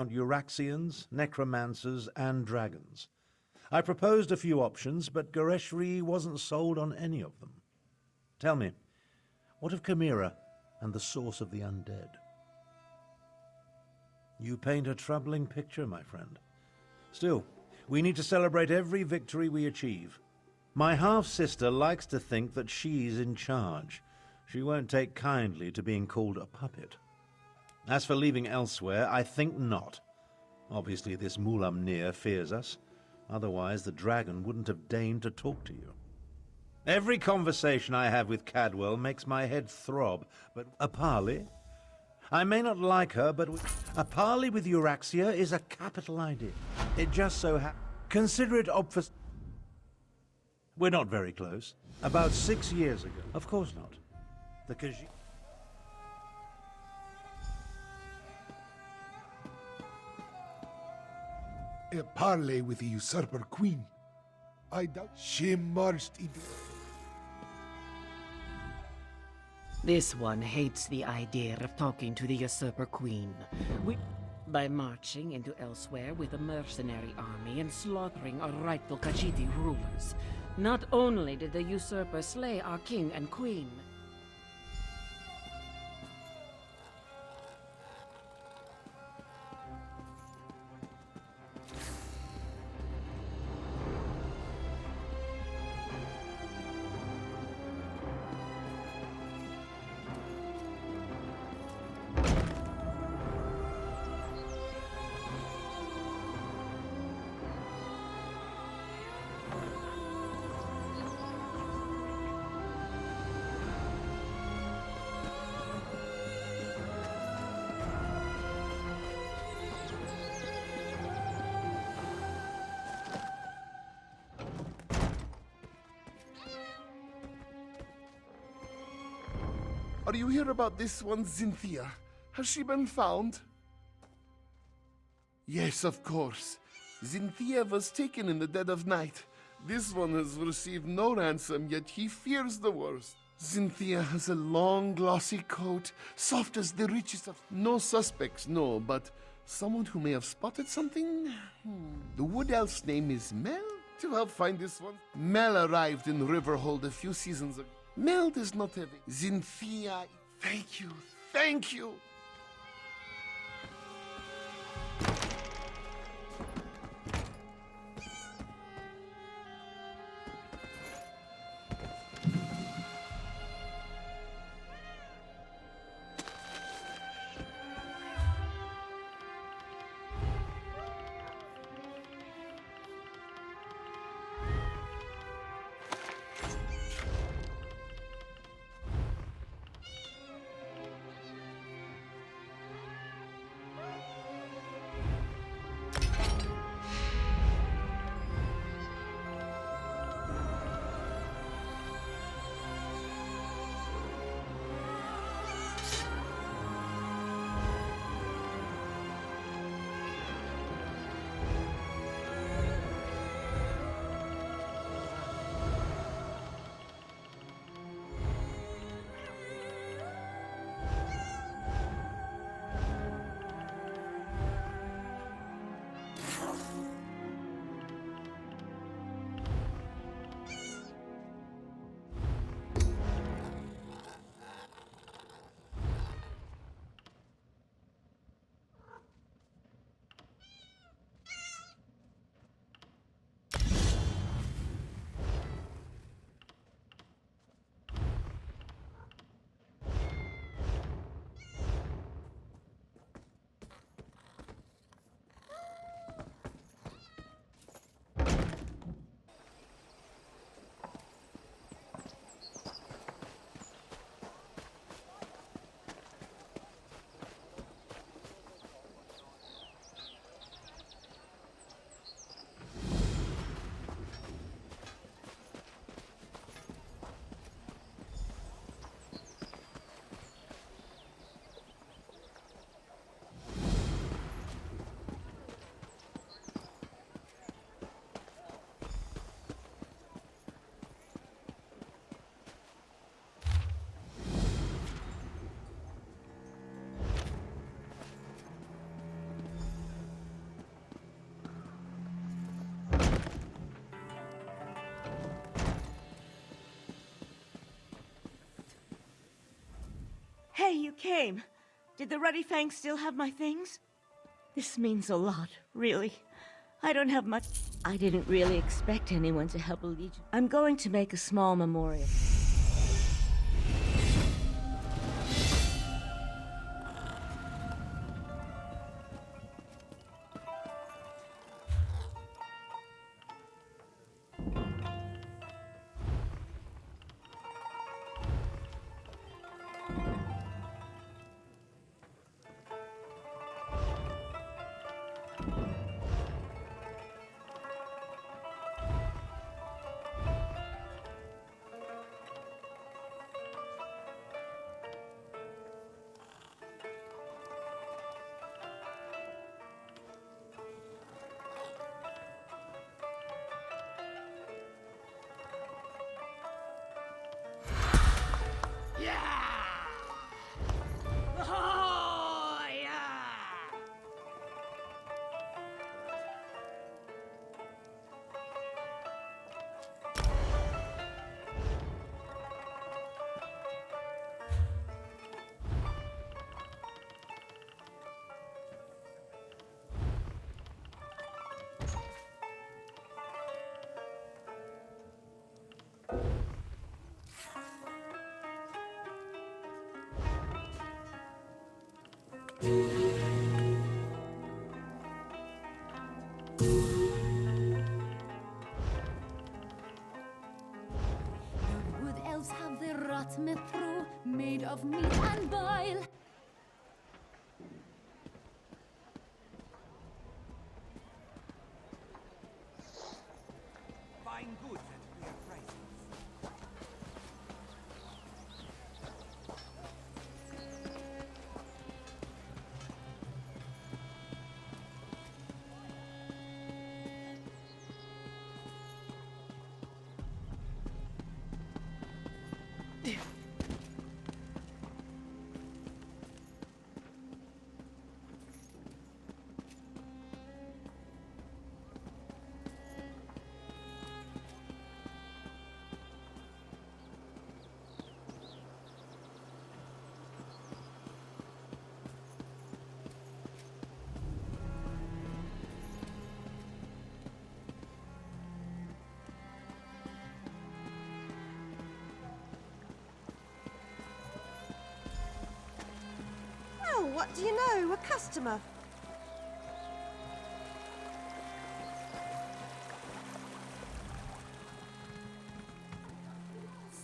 about Euraxians, necromancers, and dragons. I proposed a few options, but Goreshri wasn't sold on any of them. Tell me, what of Chimera and the source of the undead? You paint a troubling picture, my friend. Still, we need to celebrate every victory we achieve. My half-sister likes to think that she's in charge. She won't take kindly to being called a puppet. As for leaving elsewhere, I think not. Obviously, this Mulamnir fears us. Otherwise, the dragon wouldn't have deigned to talk to you. Every conversation I have with Cadwell makes my head throb, but a parley? I may not like her, but a parley with Euraxia is a capital idea. It just so happens. Consider it obvious. We're not very close. About 6 years ago. Of course not. The Khajiit... A parley with the usurper queen. I doubt she marched into... This one hates the idea of talking to the usurper queen. By marching into elsewhere with a mercenary army and slaughtering our rightful Khajiiti rulers. Not only did the usurper slay our king and queen, Are you here about this one, Xynthia? Has she been found? Yes, of course. Xynthia was taken in the dead of night. This one has received no ransom, yet he fears the worst. Xynthia has a long, glossy coat, soft as the richest of... No suspects, no, but someone who may have spotted something? The wood elf's name is Mel? To help find this one? Mel arrived in Riverhold a few seasons ago. Mel does not have it. Xynthia, thank you, thank you! came. Did the Ruddy Fang still have my things? This means a lot, really. I don't have much. I didn't really expect anyone to help a Legion. I'm going to make a small memorial. Would elves have their rot through, made of meat and bile? Buying goods at fair prices. Oh, what do you know? A customer.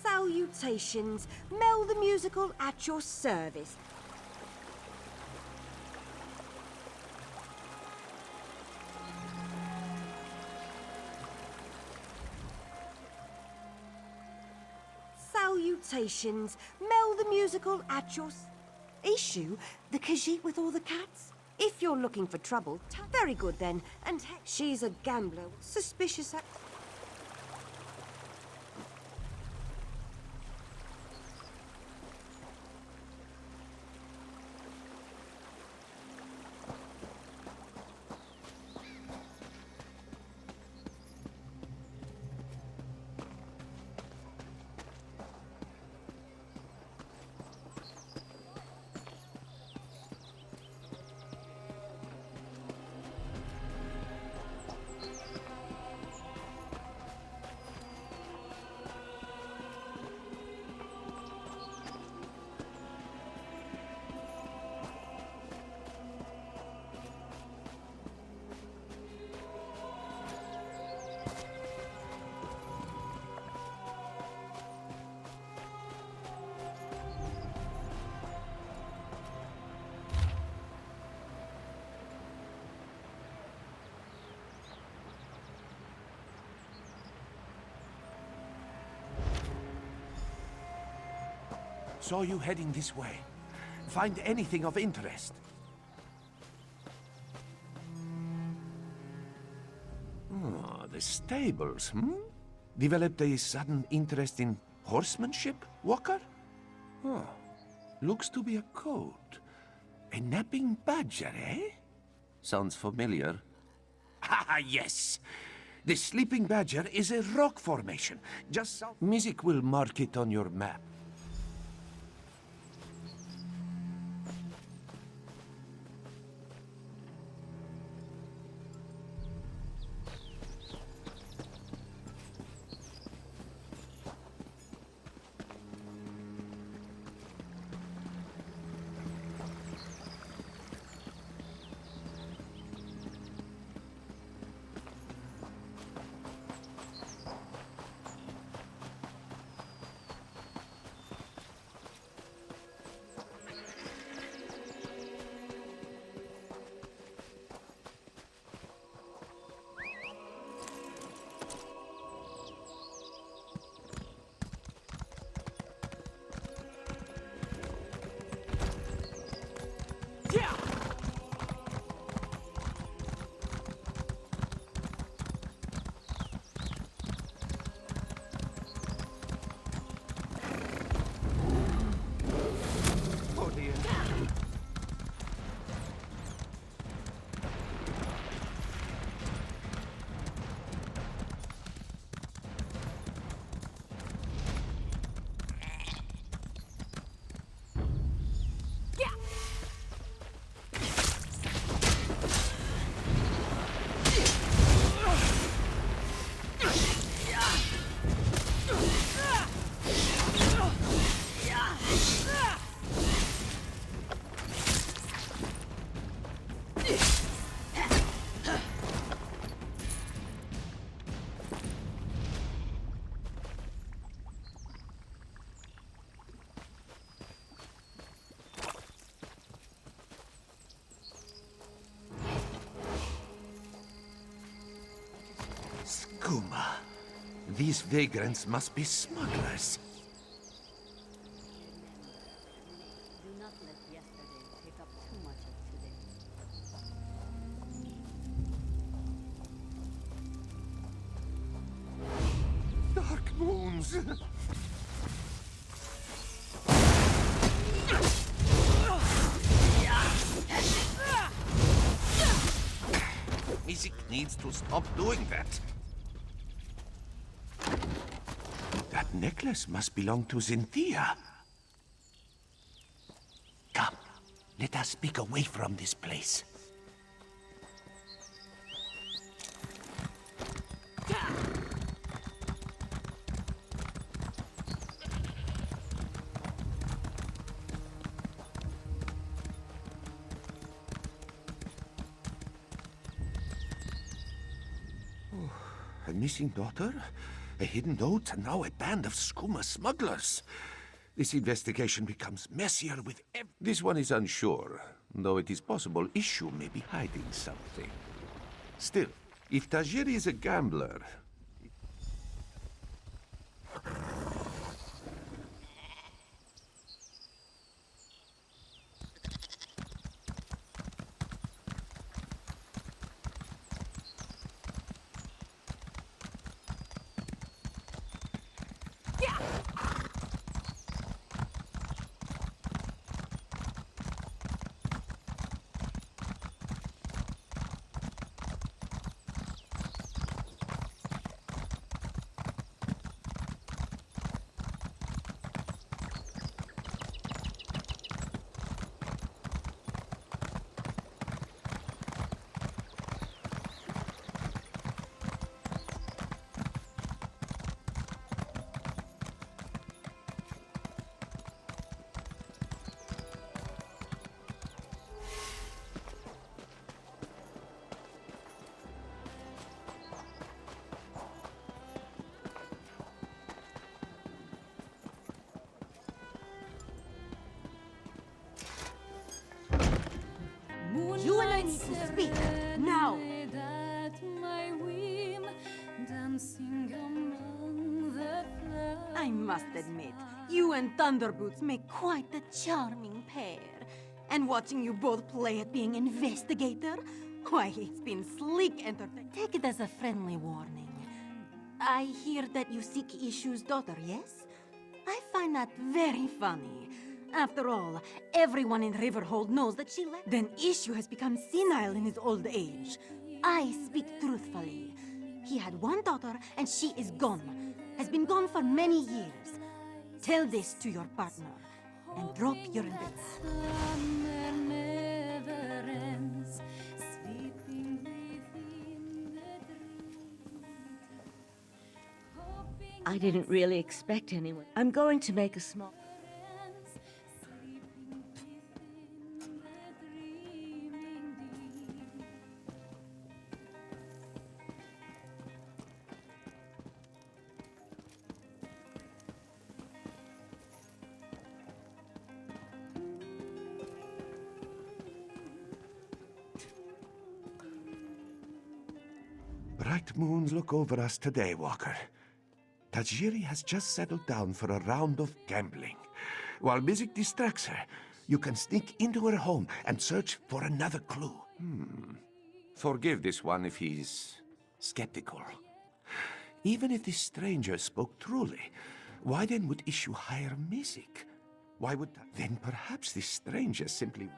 Salutations. Mel the Musical at your service. Salutations. Mel the Musical at your... Issue? The Khajiit with all the cats? If you're looking for trouble, very good then. And she's a gambler. Suspicious act... Saw you heading this way. Find anything of interest? Oh, the stables, Developed a sudden interest in horsemanship, Walker? Oh, looks to be a coat. A napping badger, eh? Sounds familiar. Ah, yes! The sleeping badger is a rock formation. Just south. Music will mark it on your map. Skooma. These vagrants must be smugglers. Do not let yesterday take up too much of today. Dark moons! Mizik needs to stop doing that. That necklace must belong to Cynthia. Come, let us speak away from this place. A missing daughter, a hidden note, and now a band of Skooma smugglers. This investigation becomes messier with This one is unsure, though it is possible Ishu may be hiding something. Still, if Tajiri is a gambler... You and I need to speak now. I must admit, you and Thunderboots make quite the charming pair. And watching you both play at being investigator, why, it's been sleek entertainment. Take it as a friendly warning. I hear that you seek Ishu's daughter, yes? I find that very funny. After all, everyone in Riverhold knows that she left. Then Ishu has become senile in his old age. I speak truthfully. He had one daughter, and she is gone. Has been gone for many years. Tell this to your partner, and drop your bets. I didn't really expect anyone. I'm going to make a small... Bright moons look over us today, Walker. Tajiri has just settled down for a round of gambling. While Mizik distracts her, you can sneak into her home and search for another clue. Forgive this one if he's skeptical. Even if this stranger spoke truly, why then would Ishu hire Mizik? Why would... Then perhaps this stranger simply...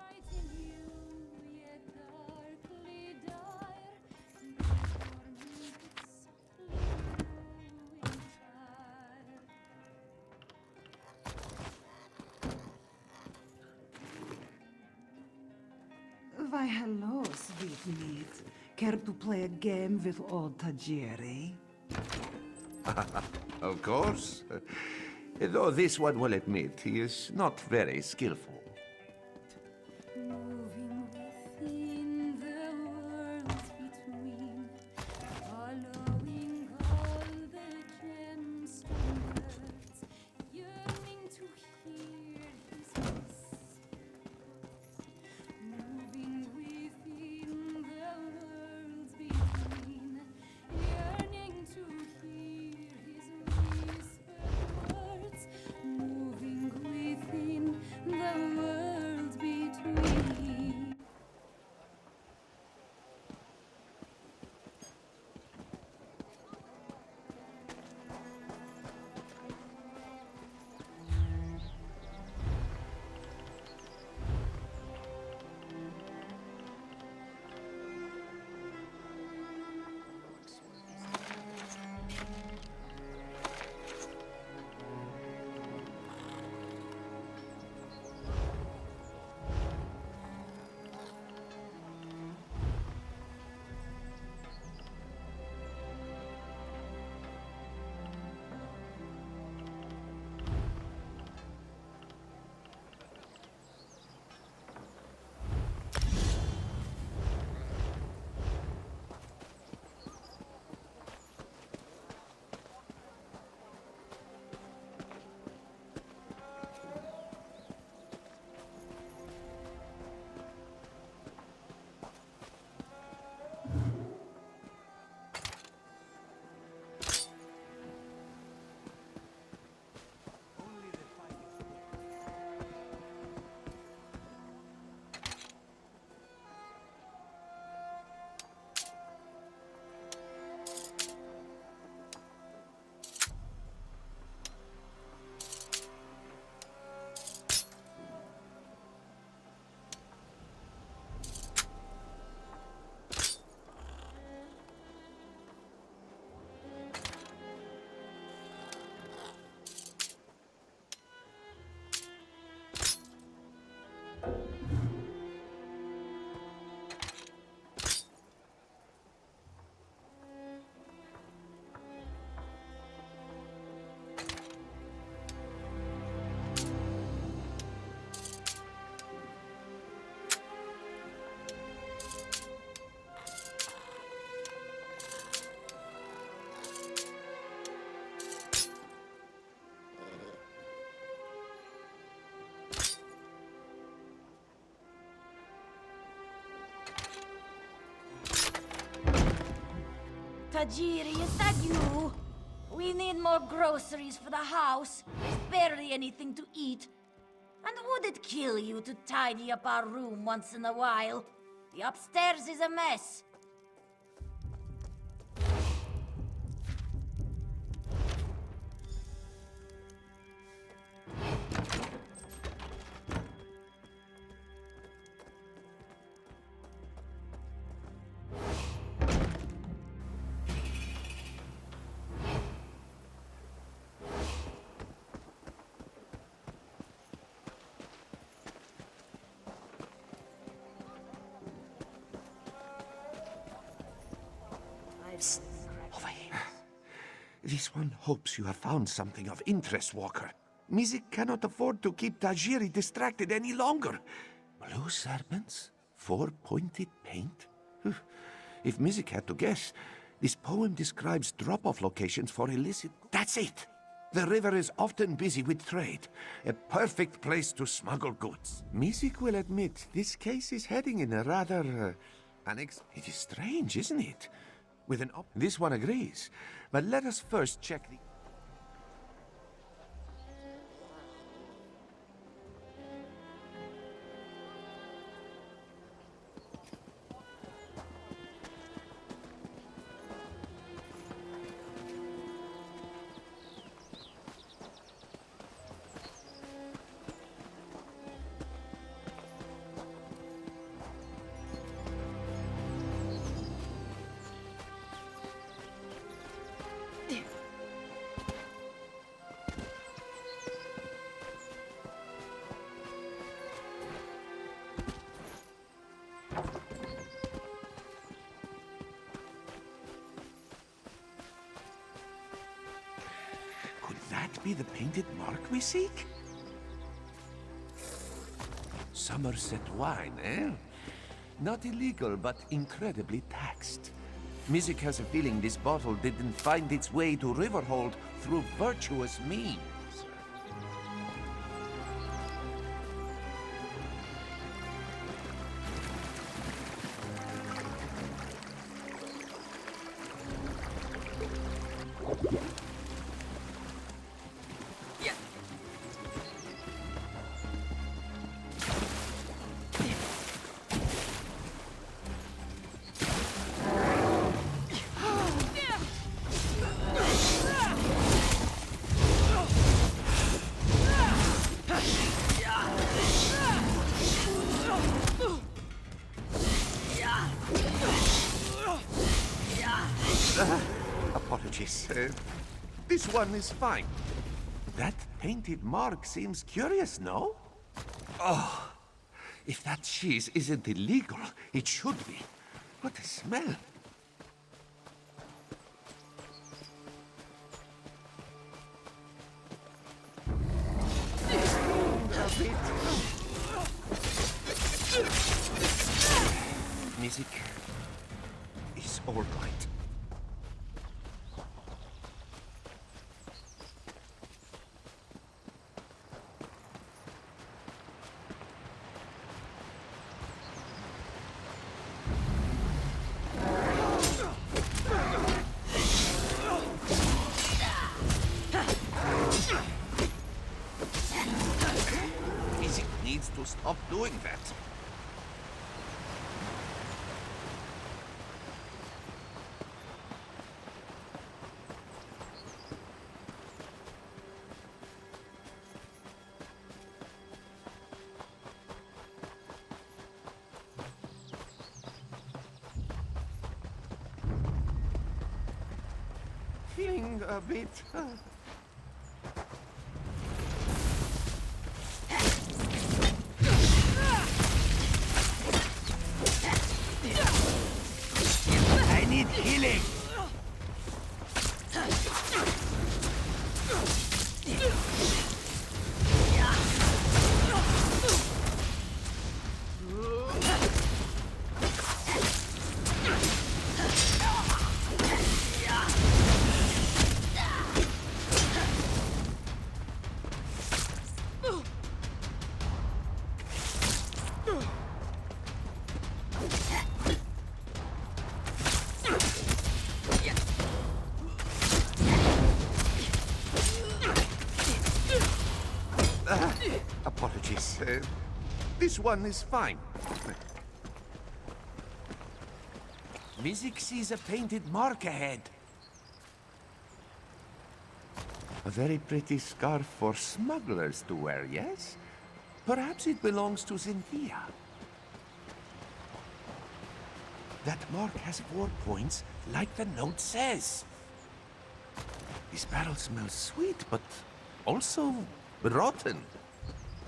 Why, hello, sweet meat. Care to play a game with old Tajiri? Of course. Though this one will admit he is not very skillful. Moving within the worlds between, following all the gemstone birds, yearning to hear his voice. Moving within the worlds between, yearning to Tajiri, is that you? We need more groceries for the house. There's barely anything to eat. And would it kill you to tidy up our room once in a while? The upstairs is a mess. Psst. Over here. This one hopes you have found something of interest, Walker. Mizik cannot afford to keep Tajiri distracted any longer. Blue serpents? 4-pointed paint? If Mizik had to guess, this poem describes drop-off locations for illicit... That's it! The river is often busy with trade. A perfect place to smuggle goods. Mizik will admit this case is heading in a rather... It is strange, isn't it? With an This one agrees. But let us first check the... That be the painted mark we seek? Somerset wine, eh? Not illegal, but incredibly taxed. Mizik has a feeling this bottle didn't find its way to Riverhold through virtuous means. Apologies. This one is fine. That painted mark seems curious, no? Oh, if that cheese isn't illegal, it should be. What a smell. Mizik is all right. Mizik needs to stop doing that. Feeling a bit... I need healing! This one is fine. Mizik sees a painted mark ahead. A very pretty scarf for smugglers to wear, yes? Perhaps it belongs to Cynthia. That mark has 4 points, like the note says. This barrel smells sweet, but also rotten.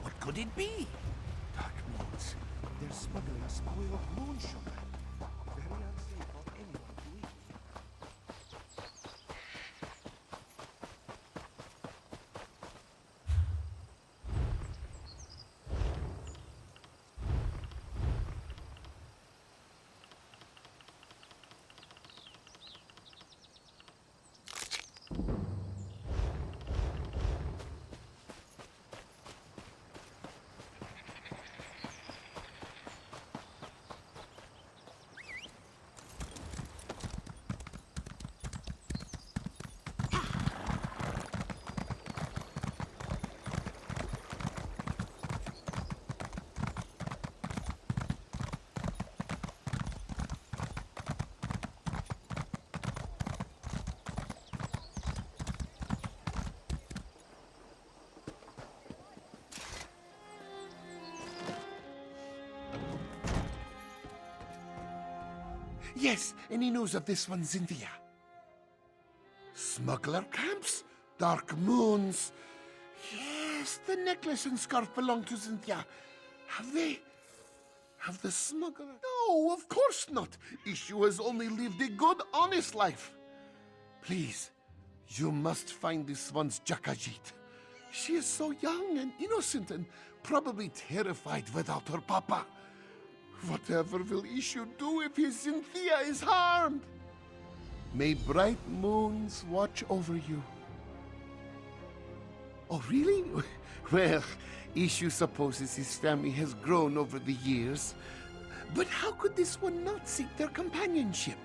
What could it be? Dark moons. They're smuggling spoiled moon sugar. Very unsafe for anyone to eat. Yes, any news of this one, Cynthia? Smuggler camps? Dark moons? Yes, the necklace and scarf belong to Cynthia. Have they? Have the smuggler? No, of course not. Issue has only lived a good, honest life. Please, you must find this one's Jakajit. She is so young and innocent and probably terrified without her papa. Whatever will Issue do if his Cynthia is harmed? May bright moons watch over you. Oh, really? Well, Issue supposes his family has grown over the years. But how could this one not seek their companionship?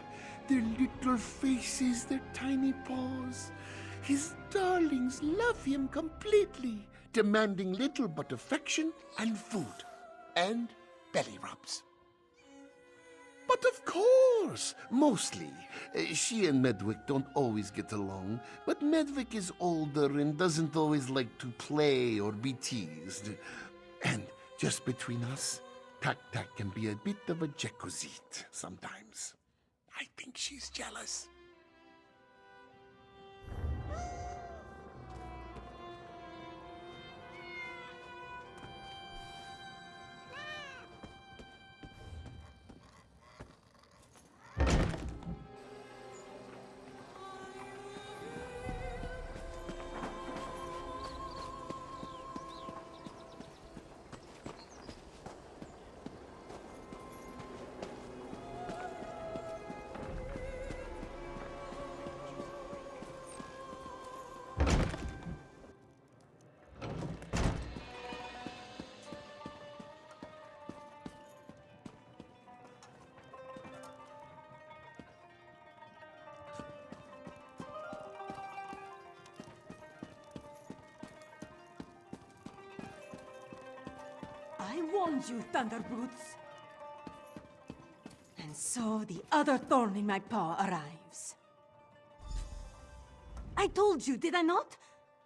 Their little faces, their tiny paws. His darlings love him completely, demanding little but affection and food. And belly rubs. But of course, mostly. She and Medwick don't always get along, but Medwick is older and doesn't always like to play or be teased. And just between us, Tak-Tak can be a bit of a Jekozit sometimes. I think she's jealous. I warned you, Thunderboots. And so the other thorn in my paw arrives. I told you, did I not?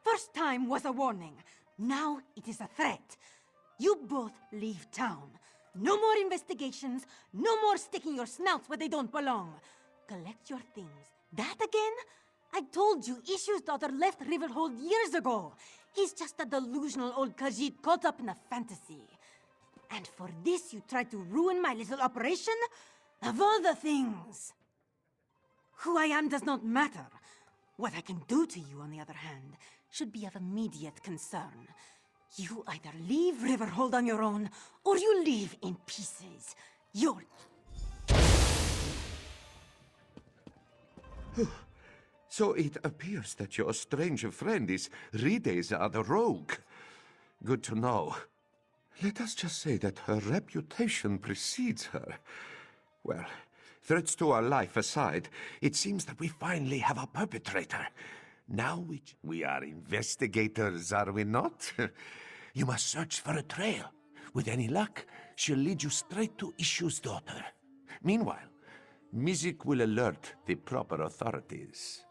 First time was a warning. Now it is a threat. You both leave town. No more investigations. No more sticking your snouts where they don't belong. Collect your things. That again? I told you Issue's daughter left Riverhold years ago. He's just a delusional old Khajiit caught up in a fantasy. And for this you tried to ruin my little operation? Of all the things! Who I am does not matter. What I can do to you, on the other hand, should be of immediate concern. You either leave Riverhold on your own, or you leave in pieces. You're... So it appears that your strange friend is Rideza the Rogue. Good to know. Let us just say that her reputation precedes her. Well, threats to our life aside, it seems that we finally have a perpetrator. Now we are investigators, are we not? You must search for a trail. With any luck, she'll lead you straight to Ishu's daughter. Meanwhile, Mizik will alert the proper authorities.